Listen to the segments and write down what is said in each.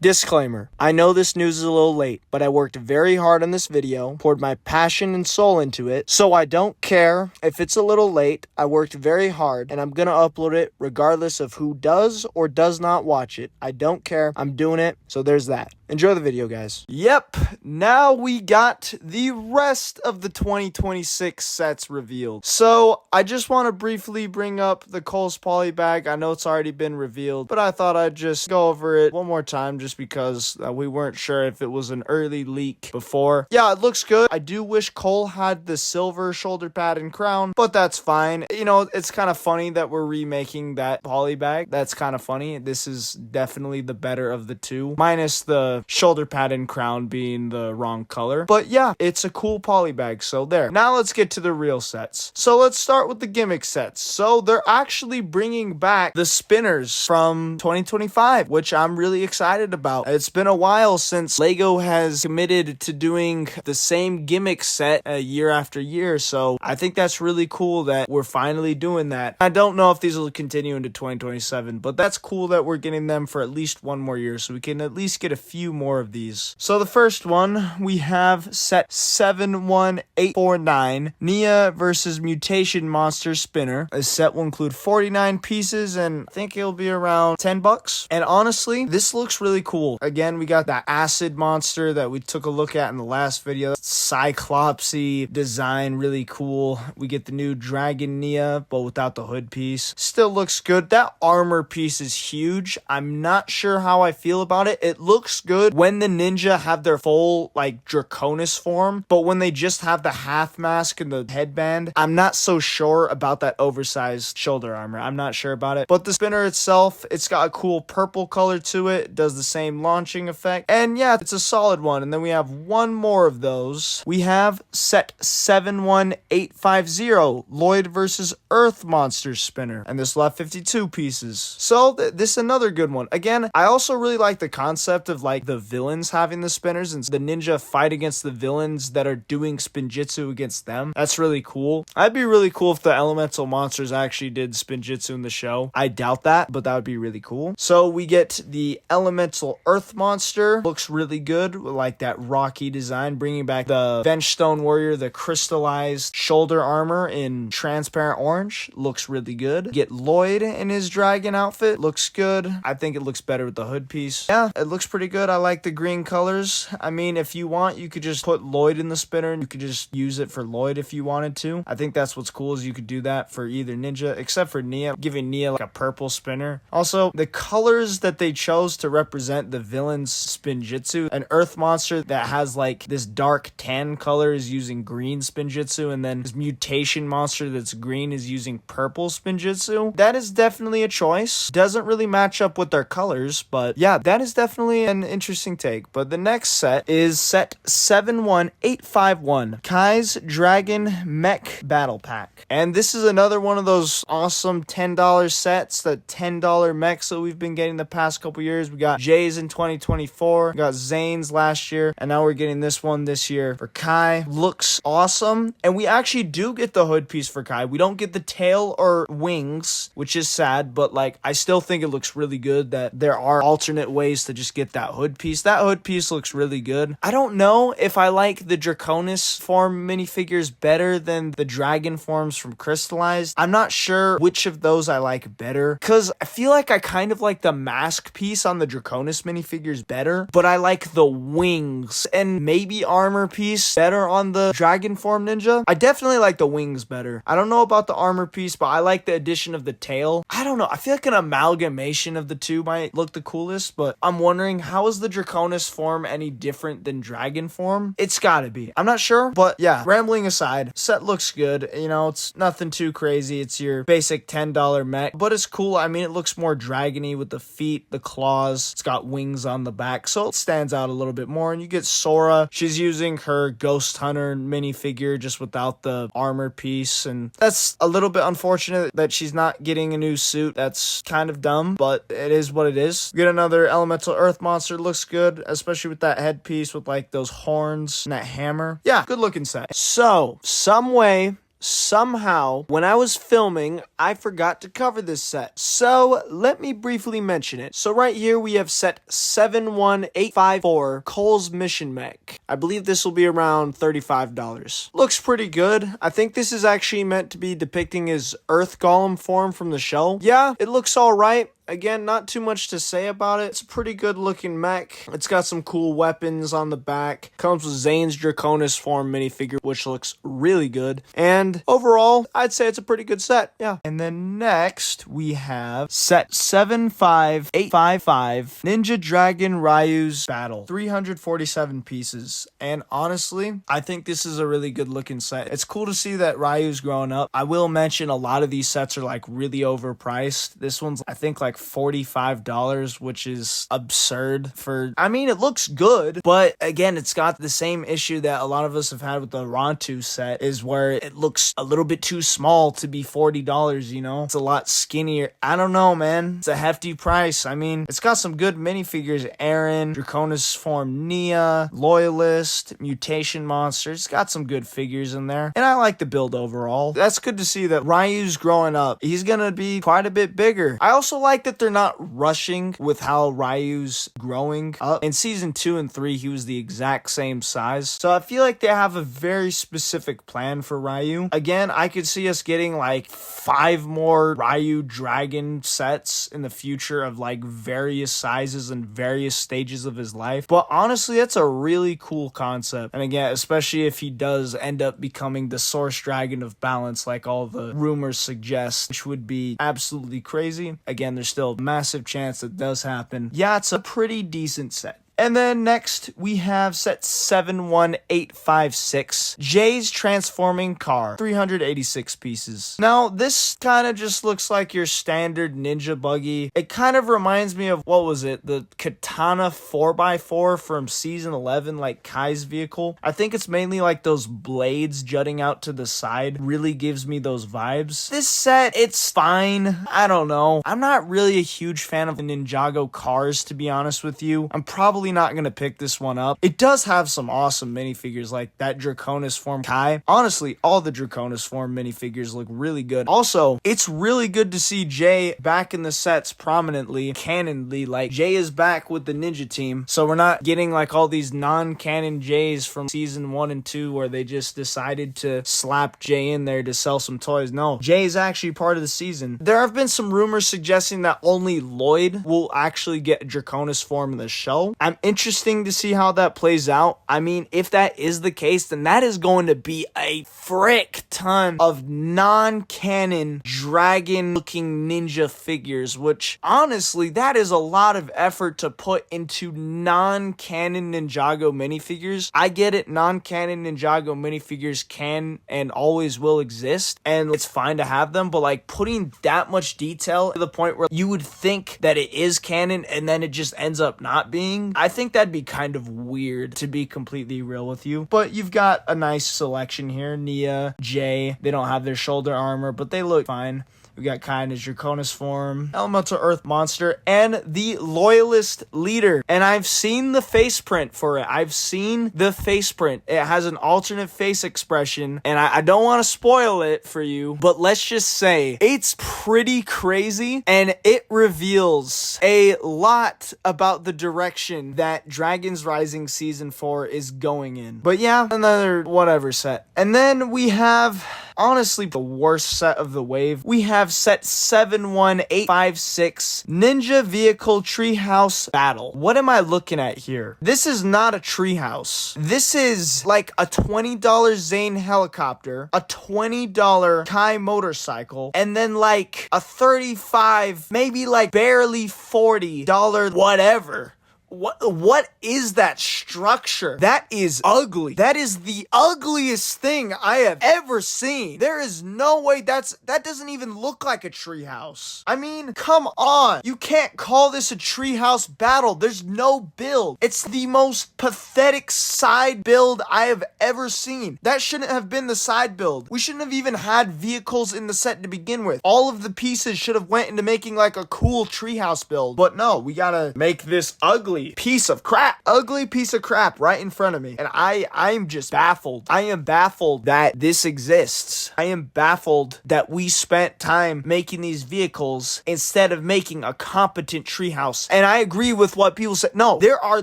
Disclaimer, I know this news is a little late, but I worked very hard on this video, poured my passion and soul into it, so I don't care if it's a little late. I worked very hard, and I'm gonna upload it regardless of who does or does not watch it. I don't care. I'm doing it, so there's that. Enjoy the video, guys. Yep, now we got the rest of the 2026 sets revealed. So, I just want to briefly bring up the Kohl's poly bag. I know it's already been revealed, but I thought I'd just go over it one more time just because we weren't sure if it was an early leak before. Yeah, it looks good. I do wish Kohl had the silver shoulder pad and crown, but that's fine. You know, it's kind of funny that we're remaking that poly bag. That's kind of funny. This is definitely the better of the two, minus the shoulder pad and crown being the wrong color. But yeah, it's a cool poly bag, so there. Now let's get to the real sets. So let's start with the gimmick sets. So they're actually bringing back the spinners from 2025, which I'm really excited about. It's been a while since LEGO has committed to doing the same gimmick set year after year, so I think that's really cool that we're finally doing that. I don't know if these will continue into 2027, but that's cool that we're getting them for at least one more year, so we can at least get a few more of these. So the first one, we have set 71849, Nia versus Mutation Monster Spinner. This set will include 49 pieces, and I think it'll be around $10. And honestly, this looks really cool. Again, we got that acid monster that we took a look at in the last video. Cyclopsy design, really cool. We get the new Dragon Nia, but without the hood piece. Still looks good. That armor piece is huge. I'm not sure how I feel about it. It looks good when the ninja have their full, like, Draconis form, but when they just have the half mask and the headband, I'm not so sure about that oversized shoulder armor. I'm not sure about it. But the spinner itself, it's got a cool purple color to it. It does the same launching effect. And yeah, it's a solid one. And then we have one more of those. We have set 71850, Lloyd versus Earth Monster Spinner. And this will have 52 pieces. So this is another good one. Again, I also really like the concept of like the villains having the spinners and the ninja fight against the villains that are doing spinjitzu against them. That's really cool. I'd be really cool if the elemental monsters actually did spinjitzu in the show. I doubt that, but that would be really cool. So we get the elemental earth monster. Looks really good, like that rocky design, bringing back the Benchstone Warrior, the crystallized shoulder armor in transparent orange. Looks really good. Get Lloyd in his dragon outfit. Looks good. I think it looks better with the hood piece. Yeah, it looks pretty good. I like the green colors. I mean, if you want, you could just put Lloyd in the spinner and you could just use it for Lloyd if you wanted to. I think that's what's cool is you could do that for either ninja, except for Nia, giving Nia like a purple spinner. Also, the colors that they chose to represent the villain's spinjitzu, an earth monster that has like this dark tan color is using green spinjitzu, and then this mutation monster that's green is using purple spinjitzu. That is definitely a choice. Doesn't really match up with their colors, but yeah, that is definitely an interesting take. But the next set is set 71851, Kai's Dragon Mech Battle Pack. And this is another one of those awesome $10 sets, the $10 mechs that we've been getting the past couple years. We got Jay's in 2024, we got Zane's last year, and now we're getting this one this year for Kai. Looks awesome. And we actually do get the hood piece for Kai. We don't get the tail or wings, which is sad, but like I still think it looks really good that there are alternate ways to just get that hood piece. That hood piece looks really good. I don't know if I like the Draconis form minifigures better than the dragon forms from Crystallized. I'm not sure which of those I like better, because I feel like I kind of like the mask piece on the Draconis minifigures better, but I like the wings and maybe armor piece better on the dragon form ninja. I definitely like the wings better. I don't know about the armor piece, but I like the addition of the tail. I don't know. I feel like an amalgamation of the two might look the coolest, but I'm wondering, how is the Draconis form any different than dragon form? It's gotta be. I'm not sure, but yeah, rambling aside, set looks good. You know, it's nothing too crazy. It's your basic $10 mech, but it's cool. I mean, it looks more dragony with the feet, the claws. It's got wings on the back, so it stands out a little bit more. And you get Sora. She's using her Ghost Hunter minifigure just without the armor piece, and that's a little bit unfortunate that she's not getting a new suit. That's kind of dumb, but it is what it is. Get another elemental earth monster. Looks good, especially with that headpiece with like those horns and that hammer. Yeah, good looking set. So, some way somehow, when I was filming, I forgot to cover this set. So, let me briefly mention it. So right here we have set 71854, Cole's Mission Mech. I believe this will be around $35. Looks pretty good. I think this is actually meant to be depicting his Earth Golem form from the show. Yeah, it looks alright. Again, not too much to say about it. It's a pretty good looking mech. It's got some cool weapons on the back. Comes with Zane's Draconis form minifigure, which looks really good. And overall, I'd say it's a pretty good set. Yeah. And then next, we have set 75855, Ninja Dragon Ryu's Battle. 347 pieces. And honestly, I think this is a really good looking set. It's cool to see that Ryu's growing up. I will mention a lot of these sets are like really overpriced. This one's, I think, like $45, which is absurd for, I mean, it looks good, but again, it's got the same issue that a lot of us have had with the Rontu set, is where it looks a little bit too small to be $40, you know? It's a lot skinnier. I don't know, man. It's a hefty price. I mean, it's got some good minifigures. Aaron, Draconis form Nia, Loyalist, Mutation Monster. It's got some good figures in there, and I like the build overall. That's good to see that Ryu's growing up. He's gonna be quite a bit bigger. I also like that they're not rushing with how Ryu's growing up. In season 2 and 3, he was the exact same size. So I feel like they have a very specific plan for Ryu. Again, I could see us getting like 5 more Ryu Dragon sets in the future of like various sizes and various stages of his life. But honestly, that's a really cool concept. And again, especially if he does end up becoming the Source Dragon of Balance like all the rumors suggest, which would be absolutely crazy. Again, there's still a massive chance that does happen. Yeah, it's a pretty decent set. And then next, we have set 71856, Jay's Transforming Car, 386 pieces. Now, this kind of just looks like your standard ninja buggy. It kind of reminds me of, what was it, the Katana 4x4 from season 11, like Kai's vehicle. I think it's mainly like those blades jutting out to the side, really gives me those vibes. This set, it's fine. I don't know. I'm not really a huge fan of the Ninjago cars, to be honest with you. I'm probably not gonna pick this one up. It does have some awesome minifigures like that Draconis form Kai. Honestly, all the Draconis form minifigures look really good. Also, it's really good to see Jay back in the sets prominently, canonly. Like, Jay is back with the ninja team, so we're not getting like all these non-canon Jays from season 1 and 2 where they just decided to slap Jay in there to sell some toys. No, Jay is actually part of the season. There have been some rumors suggesting that only Lloyd will actually get Draconis form in the show. I'm interesting to see how that plays out. I mean, if that is the case, then that is going to be a frick ton of non-canon dragon-looking ninja figures, which honestly, that is a lot of effort to put into non-canon Ninjago minifigures. I get it, non-canon Ninjago minifigures can and always will exist, and it's fine to have them, but like putting that much detail to the point where you would think that it is canon and then it just ends up not being, I think that'd be kind of weird, to be completely real with you. But you've got a nice selection here. Nia, Jay, they don't have their shoulder armor, but they look fine. We got Kai in his Draconis form, Elemental Earth Monster, and the Loyalist Leader. And I've seen the face print for it. I've seen the face print. It has an alternate face expression, and I don't want to spoil it for you, but let's just say it's pretty crazy, and it reveals a lot about the direction that Dragon's Rising Season 4 is going in. But yeah, another whatever set. And then we have, honestly, the worst set of the wave. We have set 71856, Ninja Vehicle Treehouse Battle. What am I looking at here? This is not a treehouse. This is like a $20 Zane helicopter, a $20 Kai motorcycle, and then like a $35, maybe like barely $40 whatever. What is that structure? That is ugly. That is the ugliest thing I have ever seen. There is no way that doesn't even look like a treehouse. I mean, come on. You can't call this a treehouse battle. There's no build. It's the most pathetic side build I have ever seen. That shouldn't have been the side build. We shouldn't have even had vehicles in the set to begin with. All of the pieces should have went into making like a cool treehouse build. But no, we gotta make this ugly piece of crap. Ugly piece of of crap right in front of me. And I'm just baffled. I am baffled that this exists. I am baffled that we spent time making these vehicles instead of making a competent treehouse. And I agree with what people said. No, there are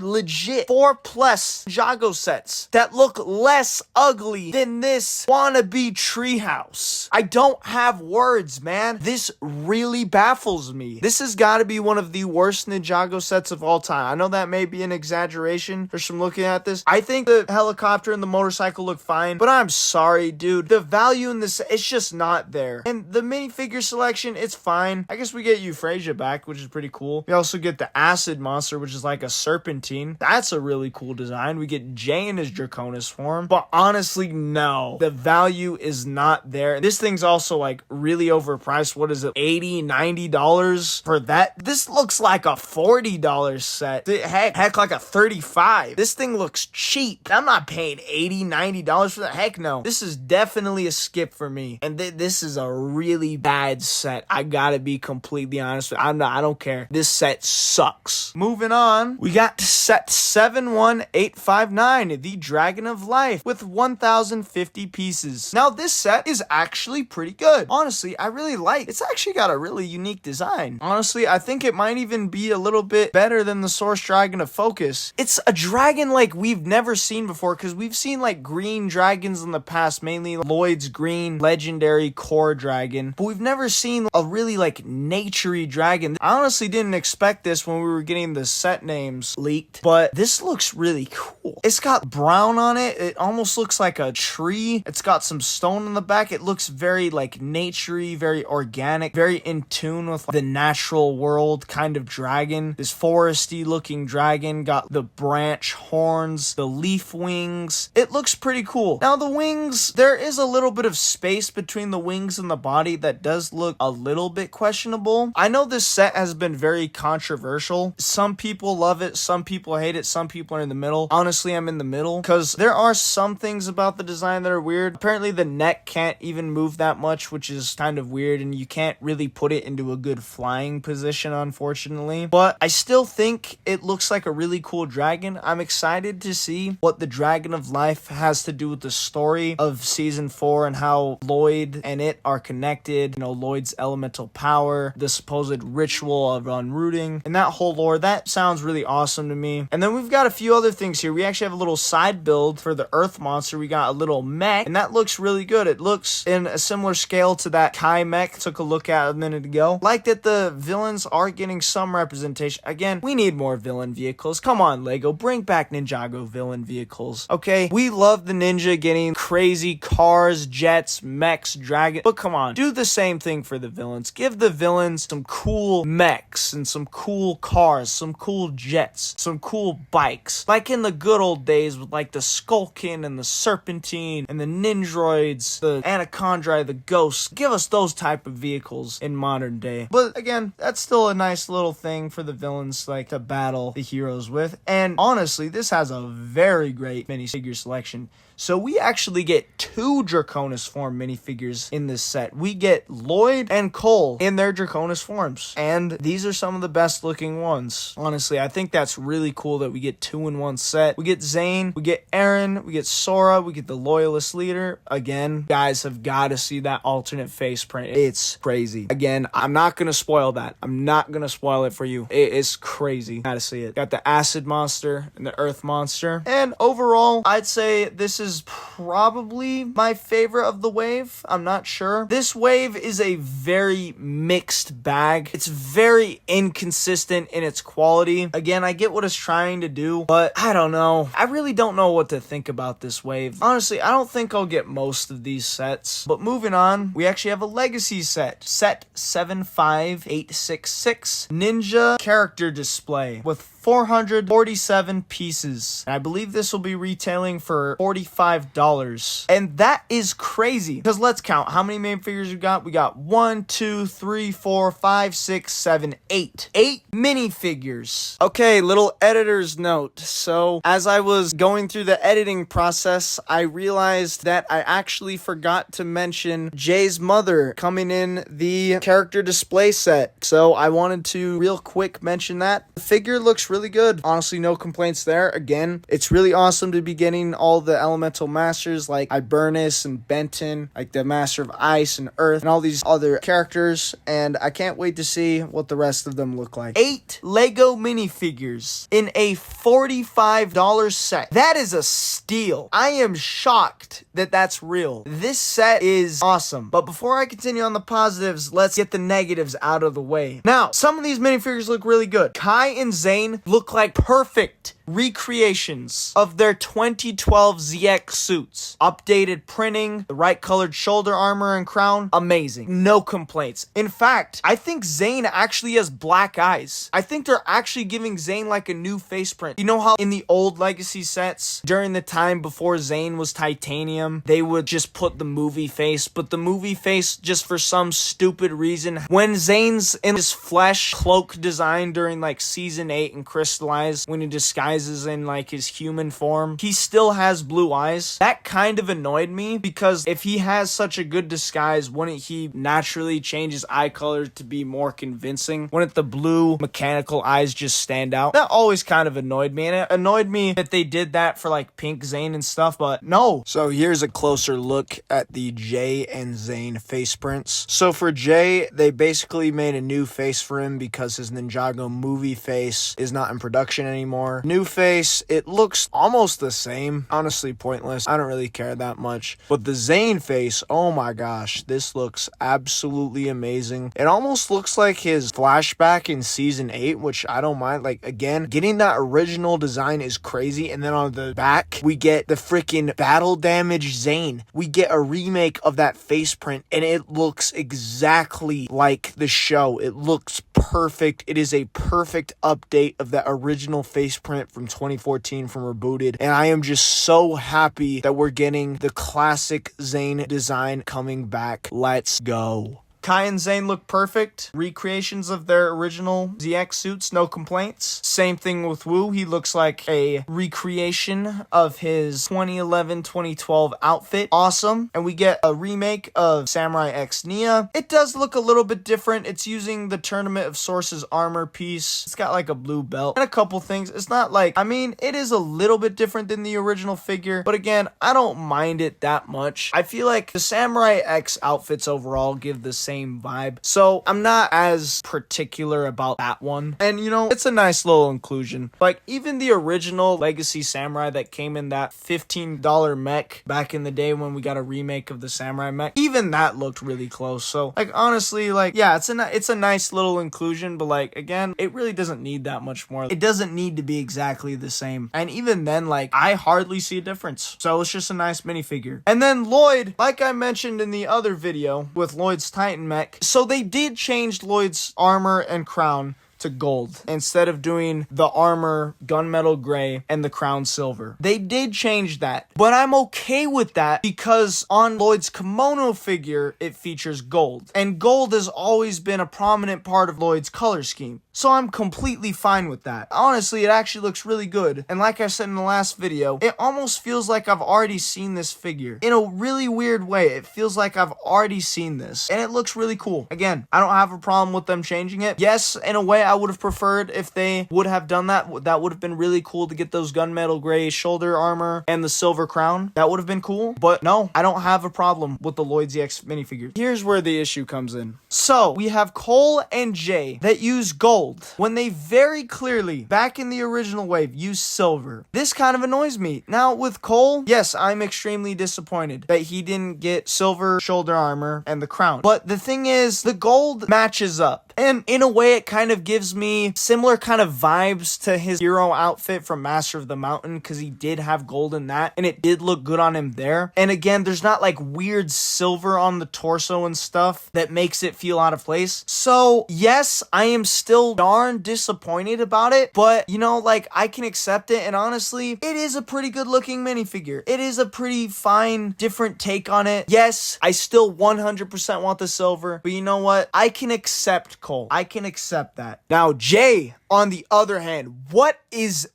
legit 4+ Ninjago sets that look less ugly than this wannabe treehouse. I don't have words, man. This really baffles me. This has got to be one of the worst Ninjago sets of all time. I know that may be an exaggeration for some looking at this. I think the helicopter and the motorcycle look fine, but I'm sorry, dude. The value in this, it's just not there. And the minifigure selection, it's fine. I guess we get Euphrasia back, which is pretty cool. We also get the acid monster, which is like a serpentine. That's a really cool design. We get Jay in his Draconis form, but honestly, no. The value is not there. This thing's also like really overpriced. What is it? $80, $90 for that? This looks like a $40 set. Heck, like a $35. This thing looks cheap. I'm not paying $80, $90 for that. Heck no. This is definitely a skip for me. And this is a really bad set. I gotta be completely honest with you. I don't care. This set sucks. Moving on, we got set 71859, the Dragon of Life, with 1,050 pieces. Now, this set is actually pretty good. Honestly, I really like. It's actually got a really unique design. Honestly, I think it might even be a little bit better than the Source Dragon of Focus. It's a dragon like we've never seen before, because we've seen like green dragons in the past, mainly Lloyd's green legendary core dragon, but we've never seen a really like naturey dragon. I honestly didn't expect this when we were getting the set names leaked, but this looks really cool. It's got brown on it. It almost looks like a tree. It's got some stone in the back. It looks very like naturey, very organic, very in tune with the natural world kind of dragon. This foresty looking dragon got the branch horns, the leaf wings. It looks pretty cool. Now the wings, there is a little bit of space between the wings and the body that does look a little bit questionable. I know this set has been very controversial. Some people love it, some people hate it, some people are in the middle. Honestly, I'm in the middle because there are some things about the design that are weird. Apparently the neck can't even move that much, which is kind of weird, and you can't really put it into a good flying position, unfortunately. But I still think it looks like a really cool dragon. I'm excited to see what the Dragon of Life has to do with the story of season 4 and how Lloyd and it are connected. You know, Lloyd's elemental power, the supposed ritual of unrooting, and that whole lore. That sounds really awesome to me. And then we've got a few other things here. We actually have a little side build for the Earth monster. We got a little mech, and that looks really good. It looks in a similar scale to that Kai mech took a look at a minute ago. Like that the villains are getting some representation. Again, we need more villain vehicles. Come on, Lego, bring back Ninjago villain vehicles. Okay, we love the ninja getting crazy cars, jets, mechs, dragons, but come on, do the same thing for the villains. Give the villains some cool mechs and some cool cars, some cool jets, some cool bikes, like in the good old days with like the Skulkin and the Serpentine and the Ninjroids, the Anachondri, the Ghosts. Give us those type of vehicles in modern day. But again, that's still a nice little thing for the villains like to battle the heroes with. And honestly, this has a very great minifigure selection. So we actually get 2 Draconis form minifigures in this set. We get Lloyd and Cole in their Draconis forms. And these are some of the best looking ones. Honestly, I think that's really cool that we get 2 in one set. We get Zane, we get Aaron, we get Sora, we get the Loyalist Leader. Again, guys have got to see that alternate face print. It's crazy. Again, I'm not going to spoil that. I'm not going to spoil it for you. It is crazy. Gotta see it. Got the Acid Monster and the Earth Monster. And overall, I'd say this is probably my favorite of the wave. I'm not sure. This wave is a very mixed bag. It's very inconsistent in its quality. Again, I get what it's trying to do, but I don't know. I really don't know what to think about this wave. Honestly, I don't think I'll get most of these sets. But moving on, we actually have a legacy set. Set 75866. Ninja character display with 447 pieces. And I believe this will be retailing for $45. And that is crazy. Because let's count how many main figures we got. We got 1, 2, 3, 4, 5, 6, 7, 8. 8 minifigures. Okay, little editor's note. So as I was going through the editing process, I realized that I actually forgot to mention Jay's mother coming in the character display set. So I wanted to real quick mention that. The figure looks really really good. Honestly, no complaints there. Again, it's really awesome to be getting all the elemental masters like Ibernus and Benton, like the master of ice and earth, and all these other characters, and I can't wait to see what the rest of them look like. 8 Lego minifigures in a $45 set. That is a steal. I am shocked that that's real. This set is awesome. But before I continue on the positives, let's get the negatives out of the way. Now, some of these minifigures look really good. Kai and Zane look like perfect recreations of their 2012 ZX suits. Updated printing, the right colored shoulder armor and crown, amazing. No complaints. In fact, I think Zane actually has black eyes. I think they're actually giving Zane like a new face print. You know how in the old Legacy sets, during the time before Zane was titanium, they would just put the movie face, but the movie face, just for some stupid reason, when Zane's in his flesh cloak design during like season 8 and crystallized, when he disguises in like his human form, he still has blue eyes. That kind of annoyed me, because if he has such a good disguise, wouldn't he naturally change his eye color to be more convincing? Wouldn't the blue mechanical eyes just stand out? That always kind of annoyed me, and it annoyed me that they did that for like Pink Zane and stuff, but no. So here's a closer look at the Jay and Zane face prints. So for Jay, they basically made a new face for him because his Ninjago movie face is not in production anymore. New face, it looks almost the same. Honestly, pointless. I don't really care that much. But the Zane face, oh my gosh, this looks absolutely amazing. It almost looks like his flashback in season 8, which I don't mind. Like, again, getting that original design is crazy. And then on the back, we get the freaking battle damage Zane. We get a remake of that face print, and it looks exactly like the show. It looks perfect. It is a perfect update of that original face print from 2014 from Rebooted, and I am just so happy that we're getting the classic Zane design coming back. Let's go. Kai and Zane look perfect. Recreations of their original ZX suits, no complaints. Same thing with Wu. He looks like a recreation of his 2011-2012 outfit. Awesome. And we get a remake of Samurai X Nia. It does look a little bit different. It's using the Tournament of Sources armor piece. It's got like a blue belt and a couple things. It's not like, I mean, it is a little bit different than the original figure, but again, I don't mind it that much. I feel like the Samurai X outfits overall give the same vibe, so I'm not as particular about that one. And you know, it's a nice little inclusion. Like, even the original Legacy Samurai that came in that $15 mech back in the day when we got a remake of the Samurai mech, even that looked really close. So like, honestly, like, yeah, it's a nice little inclusion, but like, again, it really doesn't need that much more. It doesn't need to be exactly the same, and even then, like, I hardly see a difference. So it's just a nice minifigure. And then Lloyd, like I mentioned in the other video with Lloyd's Titan mech, so they did change Lloyd's armor and crown to gold instead of doing the armor gunmetal gray and the crown silver. They did change that, but I'm okay with that because on Lloyd's kimono figure it features gold, and gold has always been a prominent part of Lloyd's color scheme. So I'm completely fine with that. Honestly, it actually looks really good. And like I said in the last video, it almost feels like I've already seen this figure. In a really weird way, it feels like I've already seen this. And it looks really cool. Again, I don't have a problem with them changing it. Yes, in a way, I would have preferred if they would have done that. That would have been really cool to get those gunmetal gray shoulder armor and the silver crown. That would have been cool. But no, I don't have a problem with the Lloyd ZX minifigure. Here's where the issue comes in. So, we have Cole and Jay that use gold when they very clearly, back in the original wave, used silver. This kind of annoys me. Now, with Cole, yes, I'm extremely disappointed that he didn't get silver shoulder armor and the crown. But the thing is, the gold matches up. And in a way, it kind of gives me similar kind of vibes to his hero outfit from Master of the Mountain, because he did have gold in that, and it did look good on him there. And again, there's not like weird silver on the torso and stuff that makes it feel out of place. So yes, I am still darn disappointed about it, but you know, like, I can accept it. And honestly, it is a pretty good looking minifigure. It is a pretty fine, different take on it. Yes, I still 100% want the silver, but you know what? I can accept Cole. I can accept that. Now, Jay, on the other hand, what is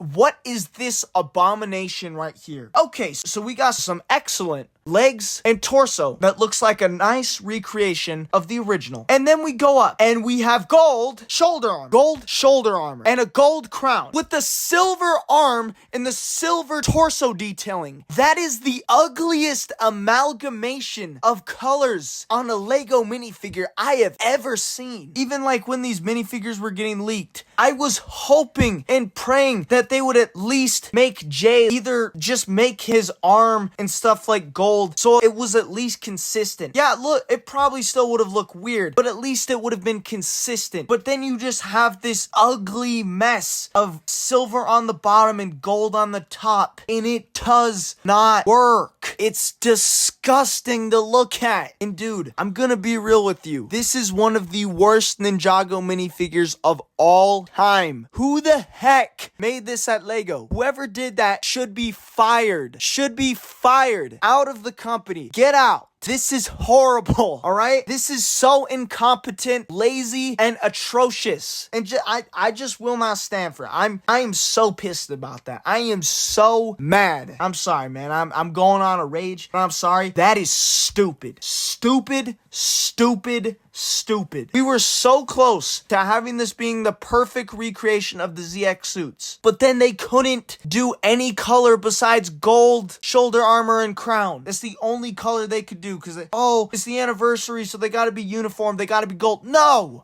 this abomination right here? Okay, so we got some excellent legs and torso that looks like a nice recreation of the original. And then we go up and we have gold shoulder armor, and a gold crown with the silver arm and the silver torso detailing. That is the ugliest amalgamation of colors on a Lego minifigure I have ever seen. Even like when these minifigures were getting leaked, I was hoping and praying that they would at least make Jay either just make his arm and stuff like gold, so it was at least consistent. Yeah, look, it probably still would have looked weird, but at least it would have been consistent. But then you just have this ugly mess of silver on the bottom and gold on the top, and it does not work. It's disgusting to look at. And dude, I'm gonna be real with you. This is one of the worst Ninjago minifigures of all time. Who the heck made this at Lego? Whoever did that should be fired. Should be fired. Out of the company. Get out. This is horrible, all right? This is so incompetent, lazy, and atrocious. And I just will not stand for it. I am so pissed about that. I am so mad. I'm sorry, man. I'm going on a rage, but I'm sorry. That is stupid. Stupid, stupid, stupid. We were so close to having this being the perfect recreation of the ZX suits, but then they couldn't do any color besides gold, shoulder armor, and crown. That's the only color they could do because, it's the anniversary, so they gotta be uniform, they gotta be gold. No!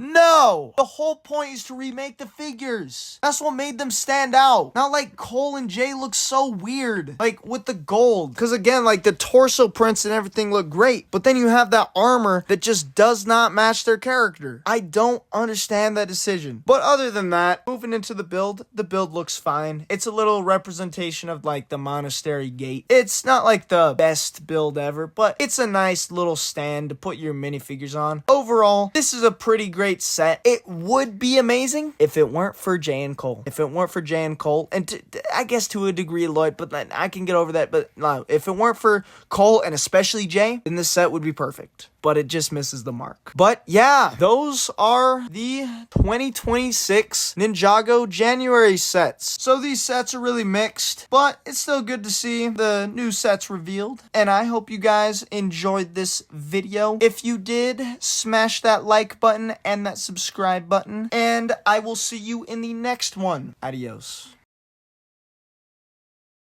The whole point is to remake the figures. That's what made them stand out. Not like Cole and Jay look so weird, like with the gold. Because again, like the torso prints and everything look great, but then you have that armor that just does not match their character. I don't understand that decision. But other than that, moving into the build looks fine. It's a little representation of like the monastery gate. It's not like the best build ever, but it's a nice little stand to put your minifigures on. Overall, this is a pretty great set. It would be amazing if it weren't for Jay and Cole. If it weren't for Jay and Cole, and I guess to a degree Lloyd, but I can get over that. But no, if it weren't for Cole and especially Jay, then this set would be perfect. But it just misses the mark. But yeah, those are the 2026 Ninjago January sets. So these sets are really mixed, but it's still good to see the new sets revealed. And I hope you guys enjoyed this video. If you did, smash that like button and that subscribe button. And I will see you in the next one. Adios.